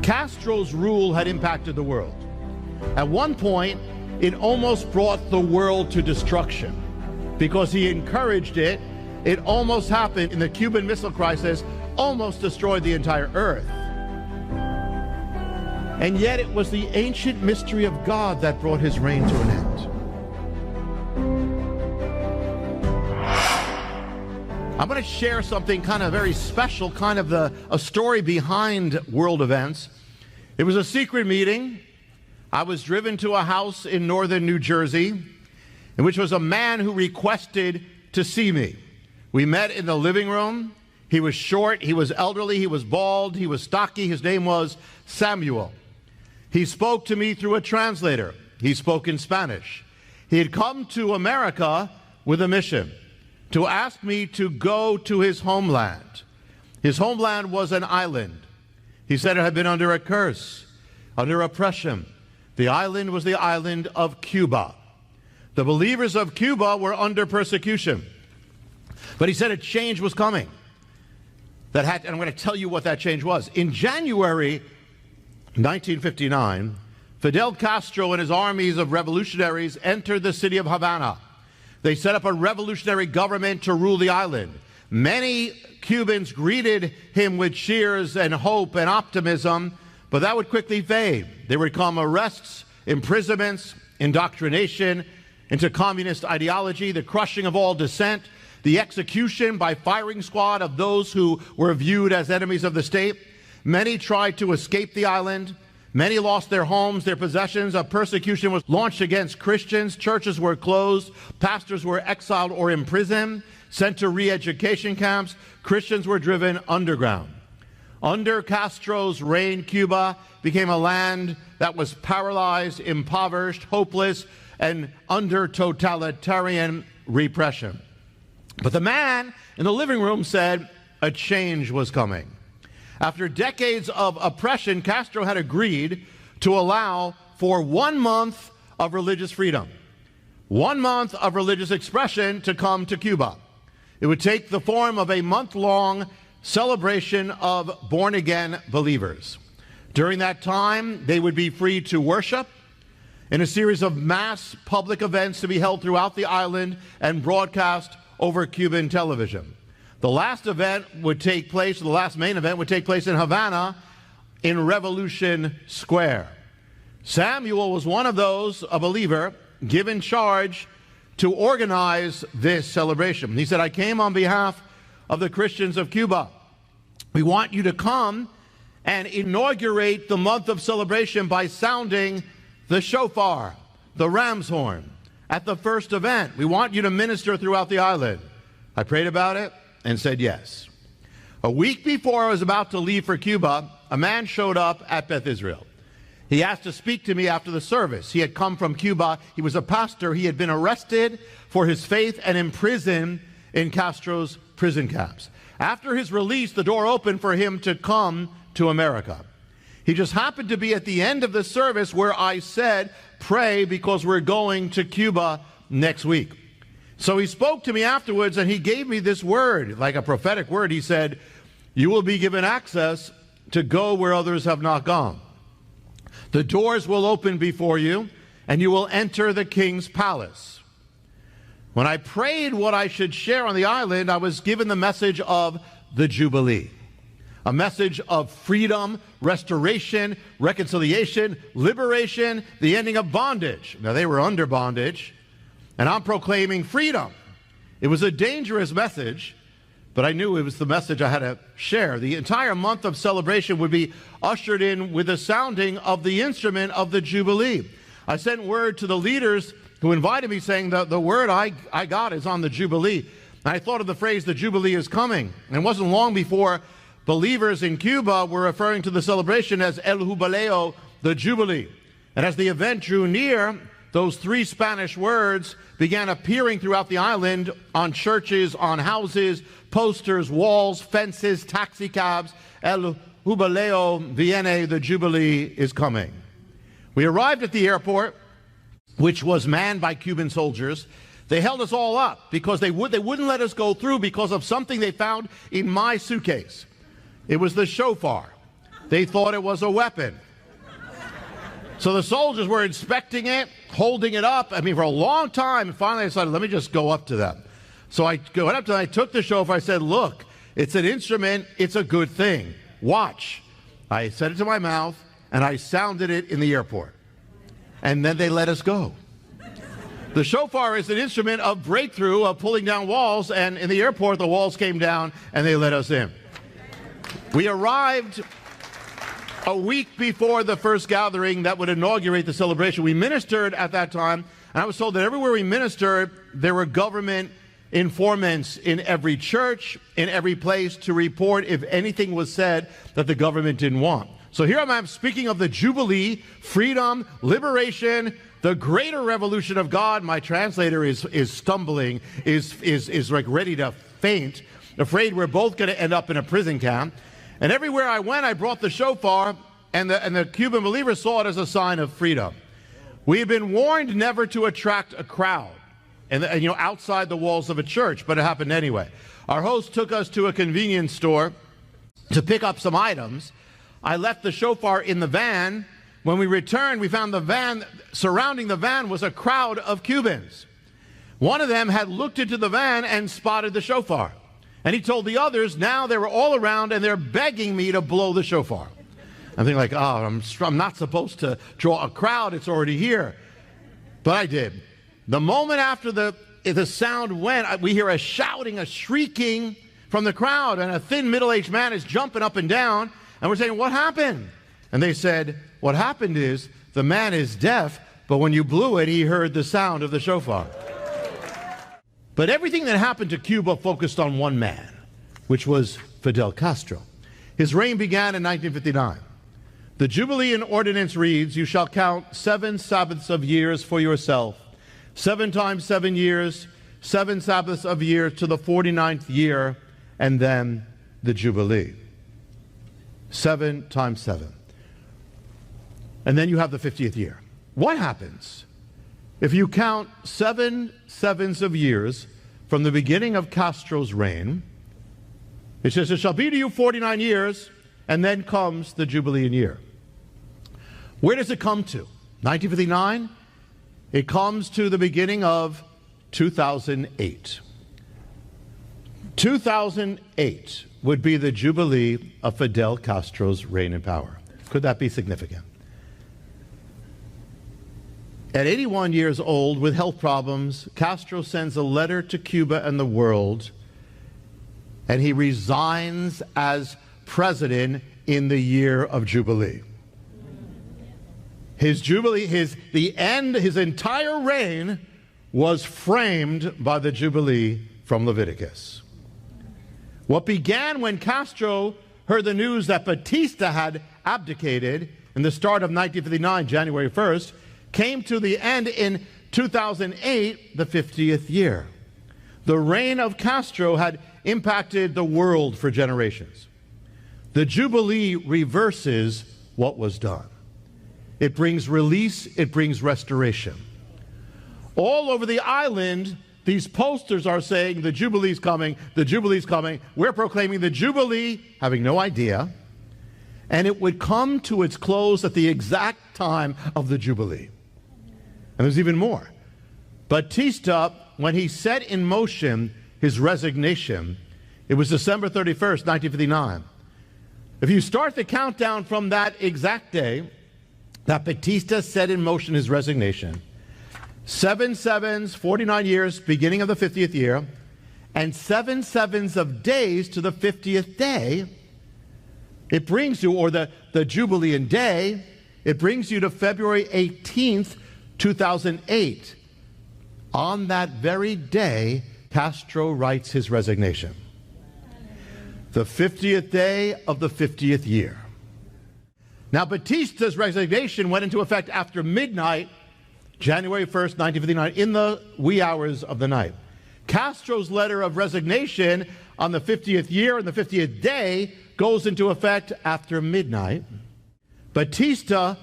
Castro's rule had impacted the world. At one point, it almost brought the world to destruction because he encouraged it. It almost happened in the Cuban Missile Crisis, almost destroyed the entire earth. And yet it was the ancient mystery of God that brought his reign to an end. I'm going to share something kind of very special, kind of a story behind world events. It was a secret meeting. I was driven to a house in northern New Jersey, in which was a man who requested to see me. We met in the living room. He was short, he was elderly, he was bald, he was stocky. His name was Samuel. He spoke to me through a translator. He spoke in Spanish. He had come to America with a mission, to ask me to go to his homeland. His homeland was an island. He said it had been under a curse, under oppression. The island was the island of Cuba. The believers of Cuba were under persecution. But he said a change was coming. And I'm going to tell you what that change was. In January 1959, Fidel Castro and his armies of revolutionaries entered the city of Havana. They set up a revolutionary government to rule the island. Many Cubans greeted him with cheers and hope and optimism, but that would quickly fade. There would come arrests, imprisonments, indoctrination into communist ideology, the crushing of all dissent, the execution by firing squad of those who were viewed as enemies of the state. Many tried to escape the island. Many lost their homes, their possessions. A persecution was launched against Christians. Churches were closed. Pastors were exiled or imprisoned, sent to re-education camps. Christians were driven underground. Under Castro's reign, Cuba became a land that was paralyzed, impoverished, hopeless, and under totalitarian repression. But the man in the living room said a change was coming. After decades of oppression, Castro had agreed to allow for 1 month of religious freedom, 1 month of religious expression to come to Cuba. It would take the form of a month-long celebration of born-again believers. During that time, they would be free to worship in a series of mass public events to be held throughout the island and broadcast over Cuban television. The last event would take place, the last main event would take place in Havana in Revolution Square. Samuel was one of those, a believer, given charge to organize this celebration. He said, I came on behalf of the Christians of Cuba. We want you to come and inaugurate the month of celebration by sounding the shofar, the ram's horn, at the first event. We want you to minister throughout the island. I prayed about it and said yes. A week before I was about to leave for Cuba, a man showed up at Beth Israel. He asked to speak to me after the service. He had come from Cuba. He was a pastor. He had been arrested for his faith and imprisoned in Castro's prison camps. After his release, the door opened for him to come to America. He just happened to be at the end of the service where I said, pray because we're going to Cuba next week. So he spoke to me afterwards and he gave me this word, like a prophetic word. He said, you will be given access to go where others have not gone. The doors will open before you and you will enter the king's palace. When I prayed what I should share on the island, I was given the message of the Jubilee. A message of freedom, restoration, reconciliation, liberation, the ending of bondage. Now, they were under bondage, and I'm proclaiming freedom. It was a dangerous message, but I knew it was the message I had to share. The entire month of celebration would be ushered in with the sounding of the instrument of the Jubilee. I sent word to the leaders who invited me saying that the word I got is on the Jubilee. And I thought of the phrase, the Jubilee is coming. And it wasn't long before believers in Cuba were referring to the celebration as El Jubileo, the Jubilee. And as the event drew near, those three Spanish words began appearing throughout the island on churches, on houses, posters, walls, fences, taxi cabs. El Jubileo viene, the Jubilee is coming. We arrived at the airport, which was manned by Cuban soldiers. They held us all up because they wouldn't let us go through because of something they found in my suitcase. It was the shofar. They thought it was a weapon. So the soldiers were inspecting it, holding it up, for a long time, and finally I decided, let me just go up to them. So I went up to them, I took the shofar, I said, look, it's an instrument, it's a good thing. Watch. I set it to my mouth, and I sounded it in the airport. And then they let us go. The shofar is an instrument of breakthrough, of pulling down walls, and in the airport, the walls came down, and they let us in. We arrived a week before the first gathering that would inaugurate the celebration. We ministered at that time, and I was told that everywhere we ministered, there were government informants in every church, in every place, to report if anything was said that the government didn't want. So here I am speaking of the Jubilee, freedom, liberation, the greater revolution of God. My translator is stumbling, is like ready to faint, afraid we're both going to end up in a prison camp. And everywhere I went, I brought the shofar, and the Cuban believers saw it as a sign of freedom. We had been warned never to attract a crowd, and outside the walls of a church, but it happened anyway. Our host took us to a convenience store to pick up some items. I left the shofar in the van. When we returned, we found the van, surrounding the van was a crowd of Cubans. One of them had looked into the van and spotted the shofar. And he told the others, now they were all around and they're begging me to blow the shofar. I'm thinking like, I'm not supposed to draw a crowd, it's already here. But I did. The moment after the sound went, we hear a shouting, a shrieking from the crowd, and a thin middle-aged man is jumping up and down, and we're saying, what happened? And they said, what happened is the man is deaf, but when you blew it, he heard the sound of the shofar. But everything that happened to Cuba focused on one man, which was Fidel Castro. His reign began in 1959. The Jubilean ordinance reads, you shall count 7 Sabbaths of years for yourself, 7 times 7 years, 7 Sabbaths of years to the 49th year, and then the Jubilee. 7 times 7. And then you have the 50th year. What happens if you count 7 sevens of years from the beginning of Castro's reign? It says, it shall be to you 49 years, and then comes the Jubilean year. Where does it come to? 1959? It comes to the beginning of 2008. 2008 would be the Jubilee of Fidel Castro's reign in power. Could that be significant? At 81 years old, with health problems, Castro sends a letter to Cuba and the world, and he resigns as president in the year of Jubilee. His Jubilee, his entire reign was framed by the Jubilee from Leviticus. What began when Castro heard the news that Batista had abdicated in the start of 1959, January 1st, came to the end in 2008, the 50th year. The reign of Castro had impacted the world for generations. The Jubilee reverses what was done. It brings release, it brings restoration. All over the island, these posters are saying, the Jubilee's coming, the Jubilee's coming. We're proclaiming the Jubilee, having no idea, and it would come to its close at the exact time of the Jubilee. And there's even more. Batista, when he set in motion his resignation, it was December 31st, 1959. If you start the countdown from that exact day that Batista set in motion his resignation, 7 sevens, 49 years, beginning of the 50th year, and 7 sevens of days to the 50th day, it brings you, or the Jubilean day, it brings you to February 18th, 2008. On that very day, Castro writes his resignation. The 50th day of the 50th year. Now, Batista's resignation went into effect after midnight, January 1st, 1959, in the wee hours of the night. Castro's letter of resignation on the 50th year and the 50th day goes into effect after midnight. Batista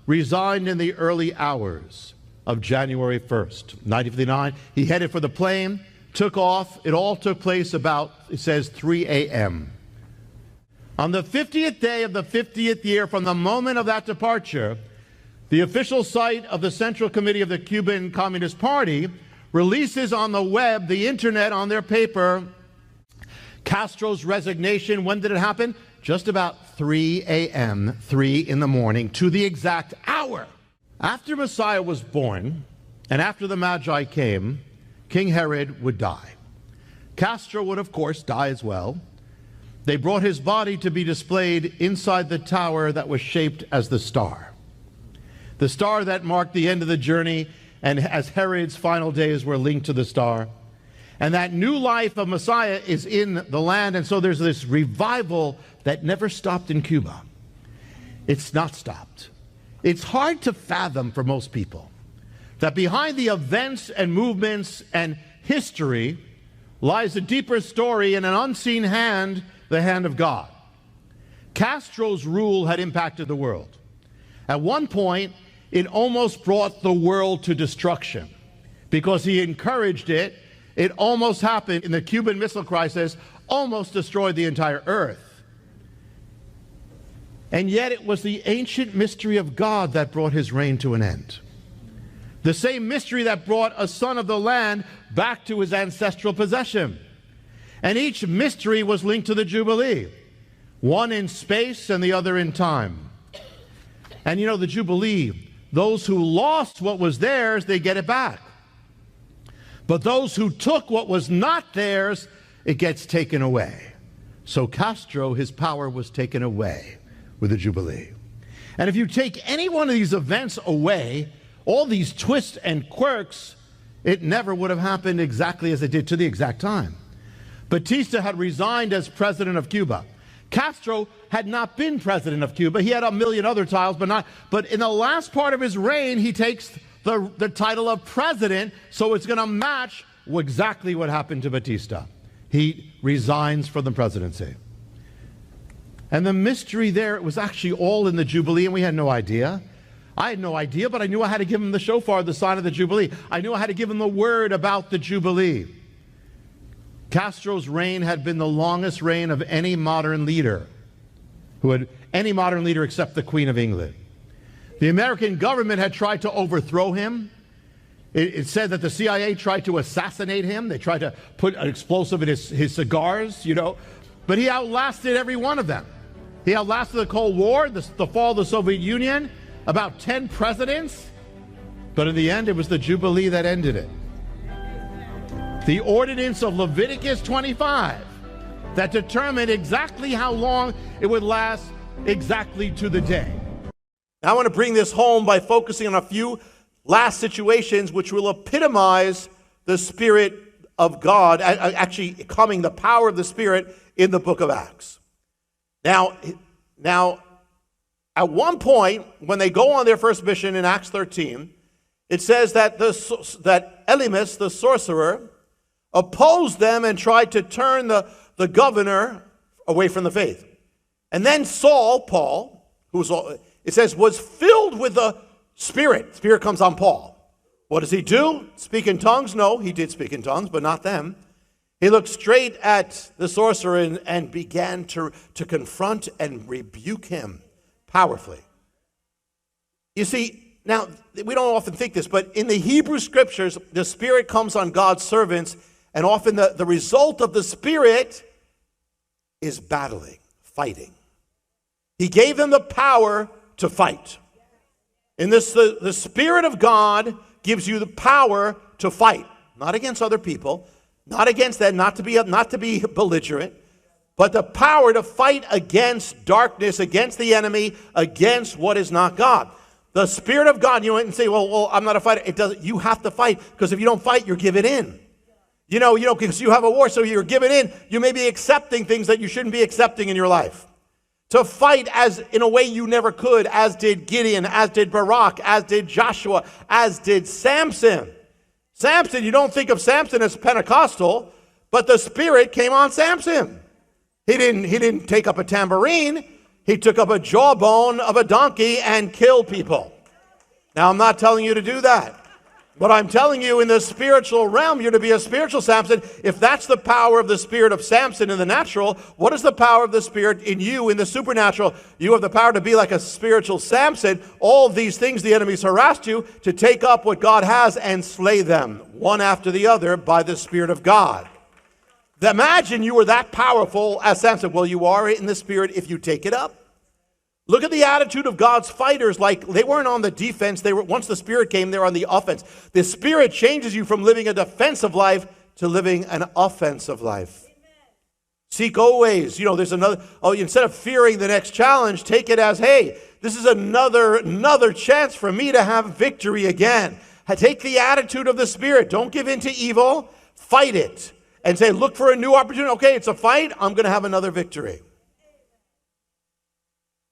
resigned in the early hours of January 1st, 1959. He headed for the plane, took off. It all took place about, it says, 3 a.m. On the 50th day of the 50th year from the moment of that departure, the official site of the Central Committee of the Cuban Communist Party releases on the web, the internet, on their paper, Castro's resignation. When did it happen? Just about 3 a.m., 3 in the morning, to the exact hour. After Messiah was born, and after the Magi came, King Herod would die. Castro would, of course, die as well. They brought his body to be displayed inside the tower that was shaped as the star that marked the end of the journey, and as Herod's final days were linked to the star. And that new life of Messiah is in the land, and so there's this revival that never stopped in Cuba. It's not stopped. It's hard to fathom for most people that behind the events and movements and history lies a deeper story and an unseen hand, the hand of God. Castro's rule had impacted the world. At one point, it almost brought the world to destruction because he encouraged it. It almost happened in the Cuban Missile Crisis, almost destroyed the entire earth. And yet it was the ancient mystery of God that brought his reign to an end. The same mystery that brought a son of the land back to his ancestral possession. And each mystery was linked to the Jubilee, one in space and the other in time. And you know, the Jubilee, those who lost what was theirs, they get it back. But those who took what was not theirs, it gets taken away. So Castro, his power was taken away with the Jubilee. And if you take any one of these events away, all these twists and quirks, it never would have happened exactly as it did to the exact time. Batista had resigned as president of Cuba. Castro had not been president of Cuba. He had a million other titles, but in the last part of his reign, he takes the title of president, so it's going to match exactly what happened to Batista. He resigns from the presidency. And the mystery there, it was actually all in the Jubilee, and we had no idea. I had no idea, but I knew I had to give him the shofar, the sign of the Jubilee. I knew I had to give him the word about the Jubilee. Castro's reign had been the longest reign of any modern leader, any modern leader except the Queen of England. The American government had tried to overthrow him. It said that the CIA tried to assassinate him. They tried to put an explosive in his cigars, you know. But he outlasted every one of them. He outlasted the Cold War, the fall of the Soviet Union, about 10 presidents. But in the end, it was the Jubilee that ended it. The ordinance of Leviticus 25 that determined exactly how long it would last, exactly to the day. Now I want to bring this home by focusing on a few last situations which will epitomize the Spirit of God, actually coming the power of the Spirit in the book of Acts. Now, at one point, when they go on their first mission in Acts 13, it says that Elymas, the sorcerer, opposed them and tried to turn the governor away from the faith. And then Saul, Paul, it says, was filled with the Spirit. Spirit comes on Paul. What does he do? Speak in tongues? No, he did speak in tongues, but not them. He looked straight at the sorcerer and began to confront and rebuke him powerfully. You see, now, we don't often think this, but in the Hebrew Scriptures, the Spirit comes on God's servants, and often the result of the Spirit is battling, fighting. He gave them the power to fight. In this, the Spirit of God gives you the power to fight, not against other people, not against them, not to be belligerent, but the power to fight against darkness, against the enemy, against what is not God. The Spirit of God, you went and say, well, I'm not a fighter. It doesn't. You have to fight, because if you don't fight, you're giving in. You know, because you have a war, so you're giving in. You may be accepting things that you shouldn't be accepting in your life. To fight as in a way you never could, as did Gideon, as did Barak, as did Joshua, as did Samson. Samson, you don't think of Samson as Pentecostal, but the Spirit came on Samson. He didn't take up a tambourine. He took up a jawbone of a donkey and killed people. Now, I'm not telling you to do that. But I'm telling you, in the spiritual realm, you're to be a spiritual Samson. If that's the power of the spirit of Samson in the natural, what is the power of the spirit in you in the supernatural? You have the power to be like a spiritual Samson. All of these things the enemy's harassed you to take up what God has and slay them, one after the other, by the Spirit of God. Imagine you were that powerful as Samson. Well, you are in the spirit if you take it up. Look at the attitude of God's fighters. Like, they weren't on the defense. They were, once the Spirit came, they were on the offense. The Spirit changes you from living a defensive life to living an offensive life. Amen. Seek always. There's another. Instead of fearing the next challenge, take it as, hey, this is another chance for me to have victory again. Take the attitude of the Spirit. Don't give in to evil. Fight it. And say, look for a new opportunity. Okay, it's a fight. I'm going to have another victory.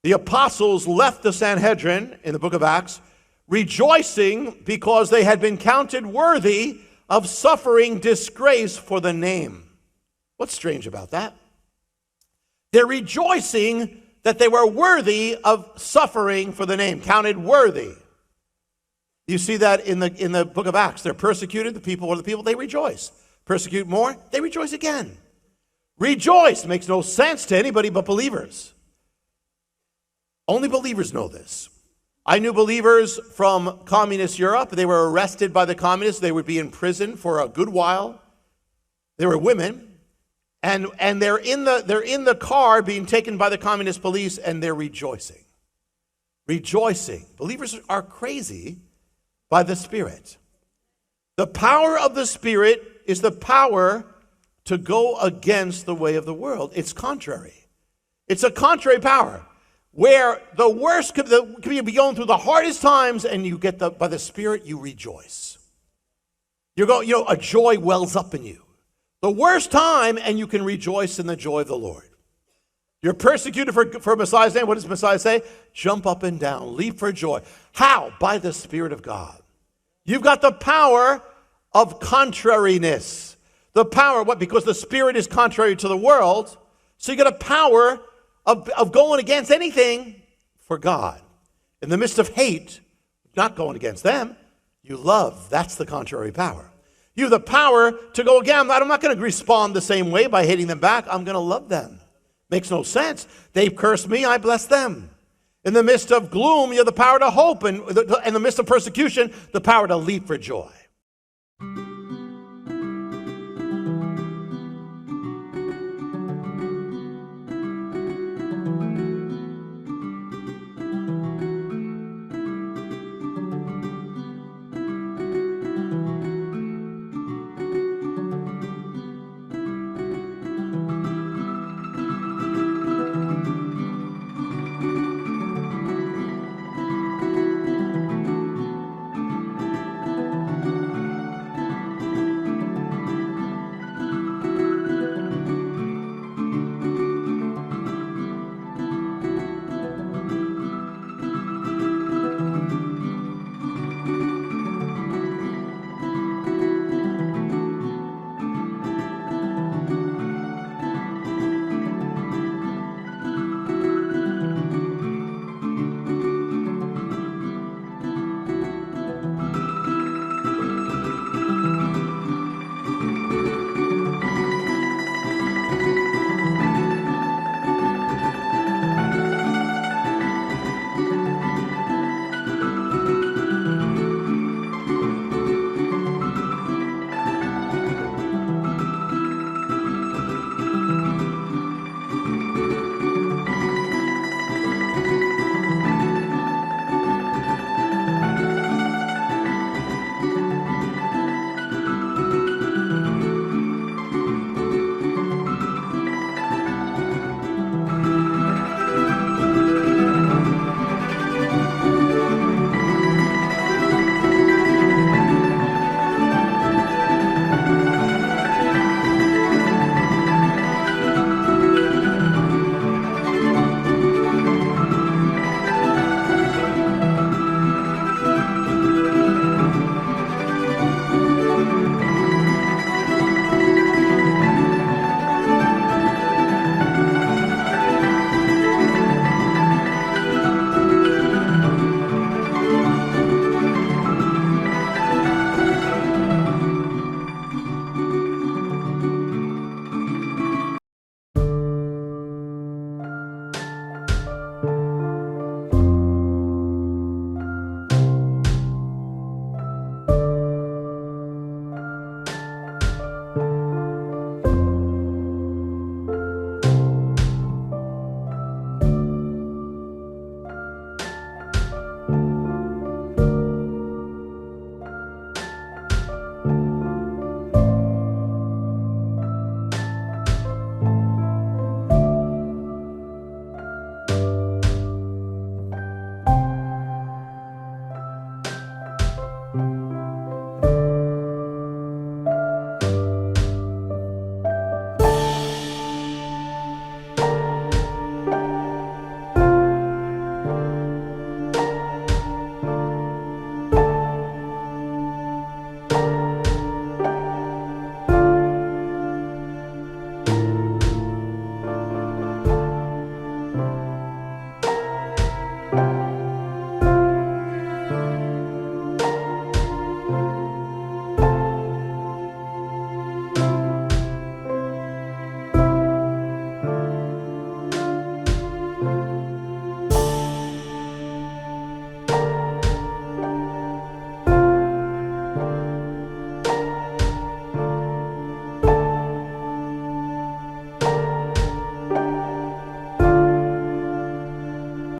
The apostles left the Sanhedrin in the book of Acts, rejoicing because they had been counted worthy of suffering disgrace for the name. What's strange about that? They're rejoicing that they were worthy of suffering for the name, counted worthy. You see that in the book of Acts. They're persecuted, the people, they rejoice. Persecute more, they rejoice again. Rejoice makes no sense to anybody but believers. Only believers know this. I knew believers from communist Europe. They were arrested by the communists. They would be in prison for a good while. They were women. And they're in the car being taken by the communist police, and they're rejoicing. Rejoicing. Believers are crazy by the Spirit. The power of the Spirit is the power to go against the way of the world. It's contrary. It's a contrary power. Where the worst could be going through the hardest times, and you get by the Spirit, you rejoice. A joy wells up in you. The worst time, and you can rejoice in the joy of the Lord. You're persecuted for Messiah's name. What does Messiah say? Jump up and down, leap for joy. How? By the Spirit of God. You've got the power of contrariness. The power, what? Because the Spirit is contrary to the world, so you got a power of going against anything for God. In the midst of hate, not going against them, you love. That's the contrary power. You have the power to go again. I'm not going to respond the same way by hating them back. I'm going to love them. Makes no sense. They've cursed me, I bless them. In the midst of gloom, you have the power to hope. And in the midst of persecution, the power to leap for joy.